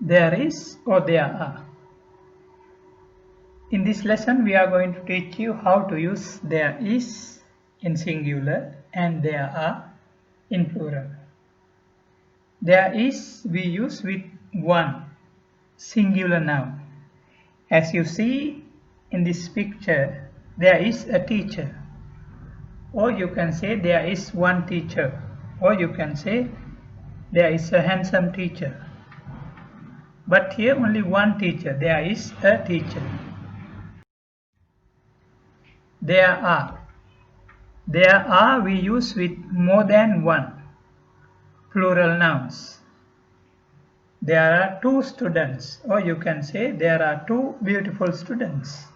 there is or there are. In this lesson, we are going to teach you how to use there is in singular and there are in plural. There is we use with one singular noun. As you see in this picture, there is a teacher. Or you can say there is one teacher. Or you can say there is a handsome teacher. But here only one teacher. There is a teacher. There are. There are we use with more than one plural nouns. There are two students, or you can say there are two beautiful students.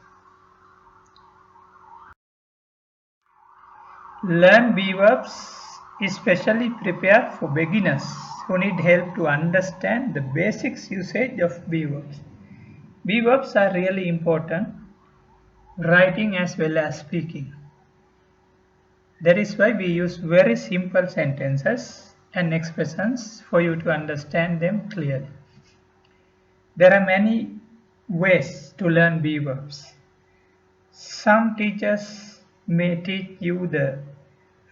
Learn be verbs is specially prepared for beginners who need help to understand the basics usage of be verbs. Be verbs are really important, writing as well as speaking. That is why we use very simple sentences and expressions for you to understand them clearly. There are many ways to learn be verbs. Some teachers may teach you the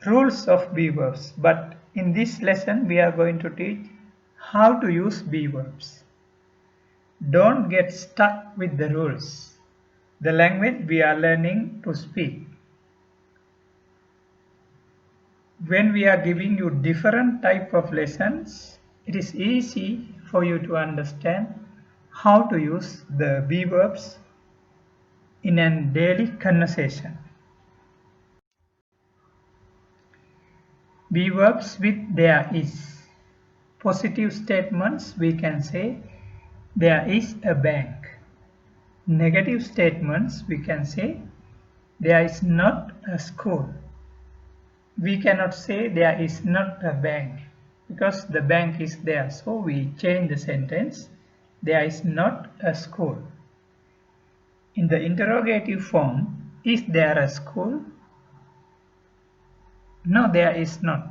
rules of be verbs, but in this lesson we are going to teach how to use be verbs. Don't get stuck with the rules, the language we are learning to speak. When we are giving you different type of lessons, it is easy for you to understand how to use the be verbs in a daily conversation. Be verbs with there is. Positive statements we can say there is a bank. Negative statements we can say there is not a school. We cannot say there is not a bank because the bank is there, so we change the sentence there is not a school. In the interrogative form, is there a school? No, there is not,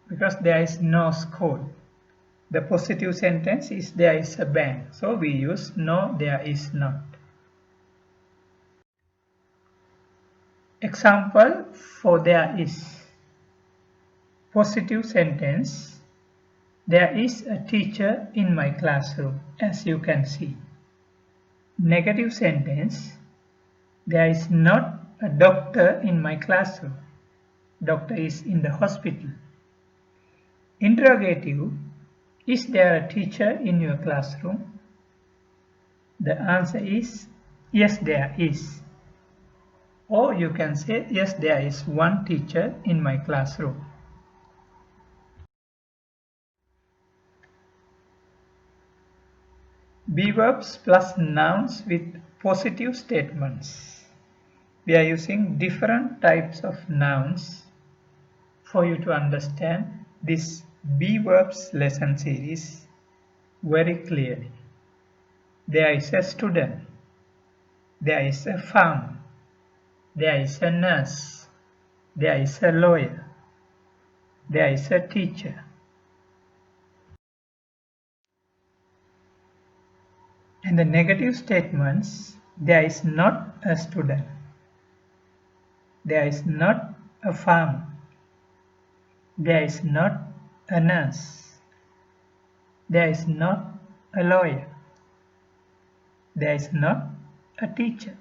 because there is no school. The positive sentence is there is a bank, so we use no, there is not. Example for there is. Positive sentence, there is a teacher in my classroom, as you can see. Negative sentence, there is not a doctor in my classroom. Doctor is in the hospital. Interrogative, is there a teacher in your classroom? The answer is yes, there is. Or you can say yes, there is one teacher in my classroom. Be verbs plus nouns with positive statements. We are using different types of nouns for you to understand this be verbs lesson series very clearly. There is a student. There is a farm. There is a nurse. There is a lawyer. There is a teacher. And the negative statements, there is not a student. There is not a farm. There is not a nurse. There is not a lawyer. There is not a teacher.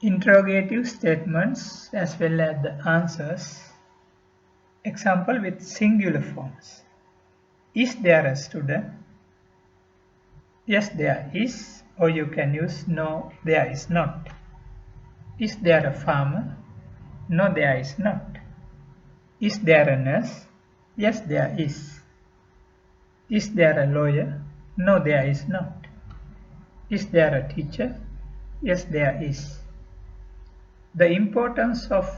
Interrogative statements as well as the answers. Example with singular forms. Is there a student? Yes, there is. Or you can use no, there is not. Is there a farmer? No, there is not. Is there a nurse? Yes, there is. Is there a lawyer? No, there is not. Is there a teacher? Yes, there is. The importance of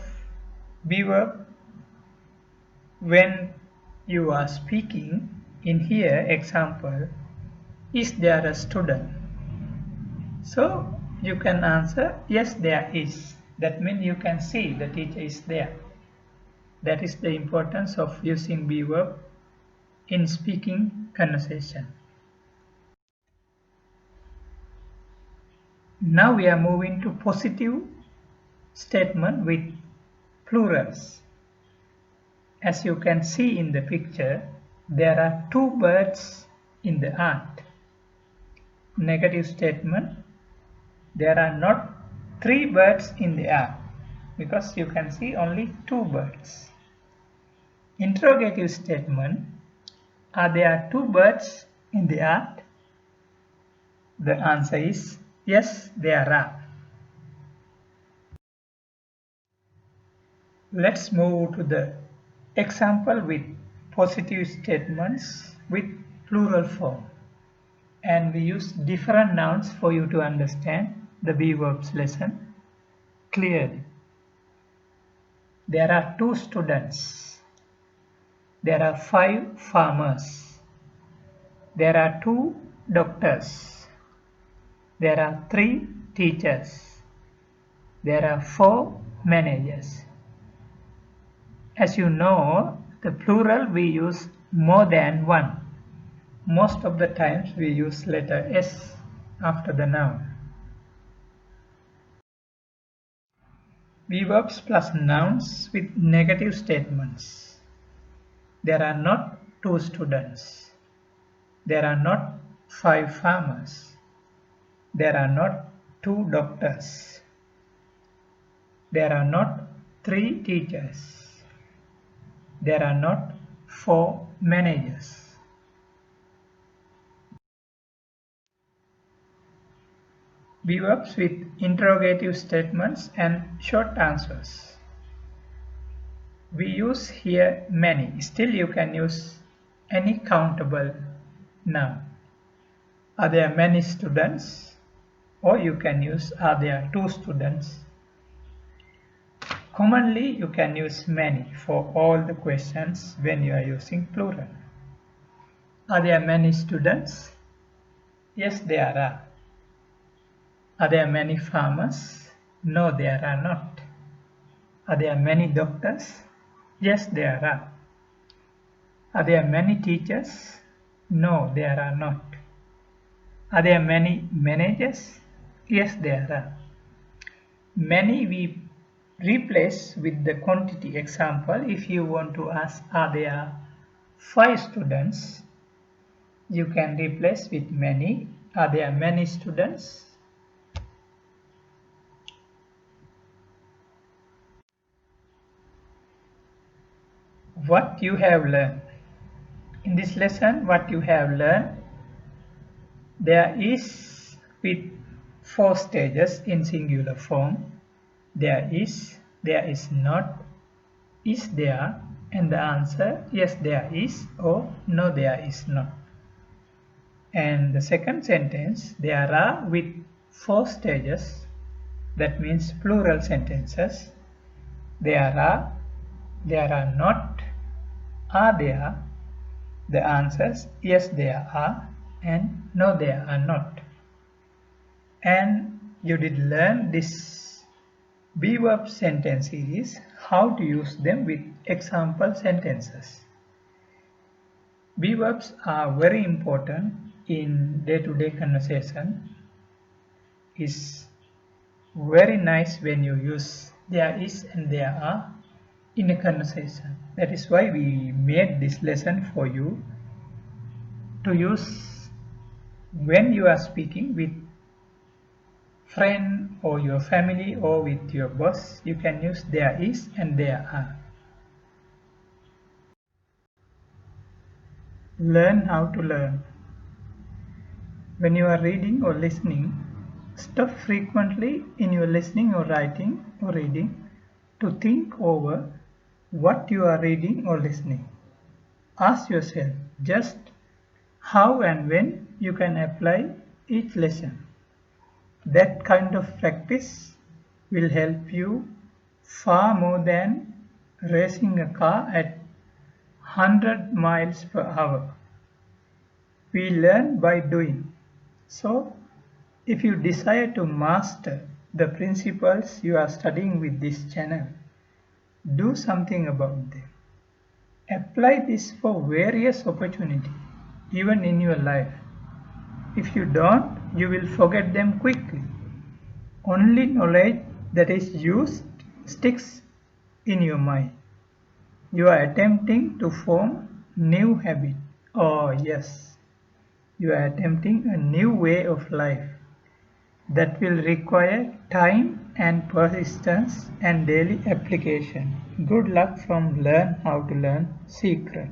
be verb when you are speaking, in here example, is there a student? So you can answer yes, there is. That means you can see the teacher is there. That is the importance of using be verb in speaking conversation. Now we are moving to positive statement with plurals. As you can see in the picture, there are two birds in the ant. Negative statement, there are not three birds in the ant because you can see only two birds. Interrogative statement, are there two birds in the ant? The answer is yes, there are. Let's move to the example with positive statements with plural form. And we use different nouns for you to understand the be verbs lesson clearly. There are two students. There are 5 farmers. There are 2 doctors. There are 3 teachers. There are 4 managers. As you know, the plural we use more than one. Most of the times we use letter S after the noun. Be verbs plus nouns with negative statements. There are not 2 students. There are not 5 farmers. There are not 2 doctors. There are not 3 teachers. There are not 4 managers. Be verbs with interrogative statements and short answers. We use here many. Still you can use any countable noun. Are there many students? Or you can use are there 2 students? Commonly you can use many for all the questions when you are using plural. Are there many students? Yes, there are. Are there many farmers? No, there are not. Are there many doctors? Yes, there are. Are there many teachers? No, there are not. Are there many managers? Yes, there are. Many we replace with the quantity. Example, if you want to ask are there 5 students, you can replace with many. Are there many students? What you have learned. In this lesson, what you have learned, there is with 4 stages in singular form. There is not, is there, and the answer yes there is or no there is not. And the second sentence, there are with 4 stages, that means plural sentences. There are not, are there, the answers yes there are and no there are not. And you did learn this be verb sentence series, how to use them with example sentences. Be verbs are very important in day-to-day conversation. It's very nice when you use there is and there are in a conversation. That is why we made this lesson for you to use when you are speaking with friend or your family or with your boss. You can use there is and there are. Learn how to learn. When you are reading or listening, stop frequently in your listening or writing or reading to think over what you are reading or listening. Ask yourself just how and when you can apply each lesson. That kind of practice will help you far more than racing a car at 100 miles per hour. We learn by doing. So, if you desire to master the principles you are studying with this channel, Do something about them. Apply this for various opportunities, even in your life. If you don't, you will forget them quickly. Only knowledge that is used sticks in your mind. You are attempting to form new habit. Oh yes, you are attempting a new way of life that will require time and persistence and daily application. Good luck from Learn How to Learn Secret.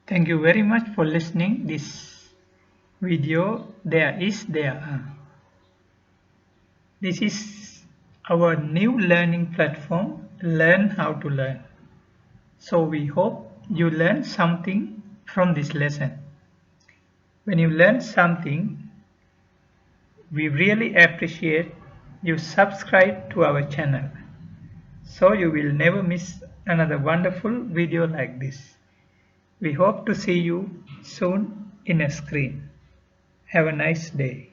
Thank you very much for listening this video. There are. This is our new learning platform, Learn How to Learn. So we hope you learn something from this lesson. When you learn something, we really appreciate you subscribe to our channel so you will never miss another wonderful video like this. We hope to see you soon in a screen. Have a nice day.